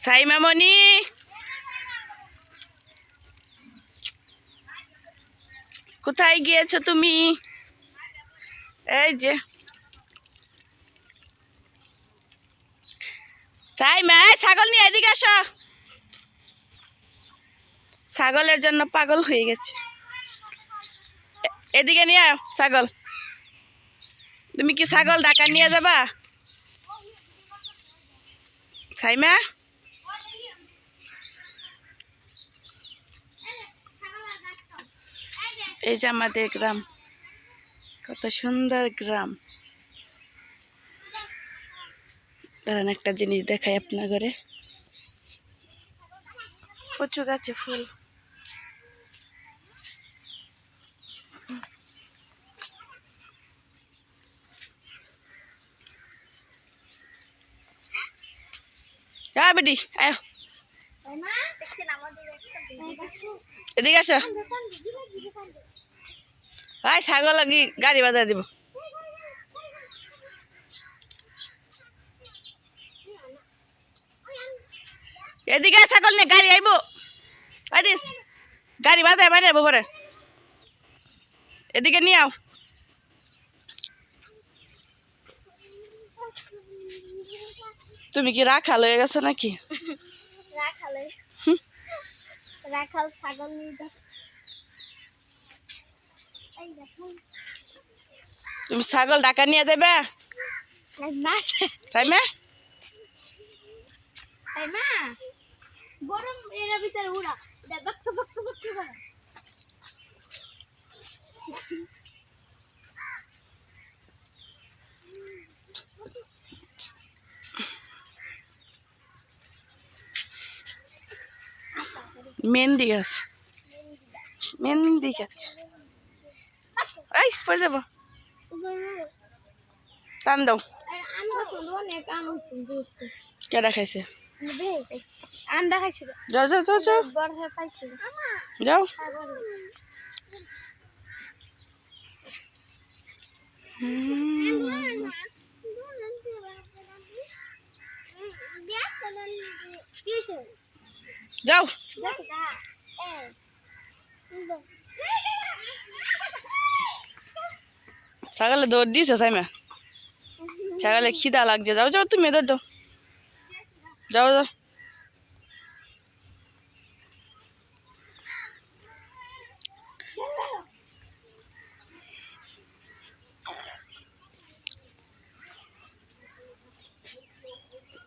সাইমামণি কোথায় গিয়েছো তুমি? এই যে সাইমা, ছাগল নিয়ে এদিকে আসো। ছাগলের জন্য পাগল হয়ে গেছে। এদিকে নিয়ে আয় ছাগল। তুমি কি ছাগল ঢাকা নিয়ে যাবা সাইমা? এই যে আমাদের গ্রাম, কত সুন্দর গ্রাম। দাঁড়ান একটা জিনিস দেখাই আপনার ঘরে। কচু গাছে ফুল। হ্যাঁ বেটি আয় এদিকে আসো। ভাই ছাগল গাড়ি বাজায় দিব। এদিকে ছাগল নিয়ে গাড়ি আইব। আইদিস গাড়ি বাজায় বাইরে যাবো পরে। এদিকে নিয়ে আও। তুমি কি রাখাল হয়ে গেছো নাকি? রাখাল ছাগল নিয়ে যাচ্ছে। তুমি ছাগল ঢাকা নিয়ে যাবে সাইমা? গরম এর ভিতরে উড়া বক্ত বক্ত বক্ত করে। মেহেন্দি গাছ, মেহেন্দি গাছ। এই পড়ে যাবো, টান দাও। কেডা খাইছে? যাও যাও যাও যাও যাও। যাও ছাগলে দৌড় দিয়েছে সাইমা। ছাগলে খিদা লাগছে। যাও যাও তুমি দৌড় দাও। যাও যাও।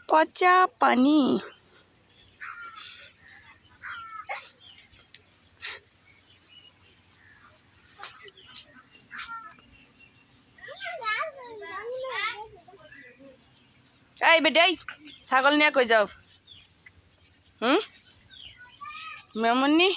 পচা পানি। এই বেটাই ছাগল নিয়ে কই যাও? মামনি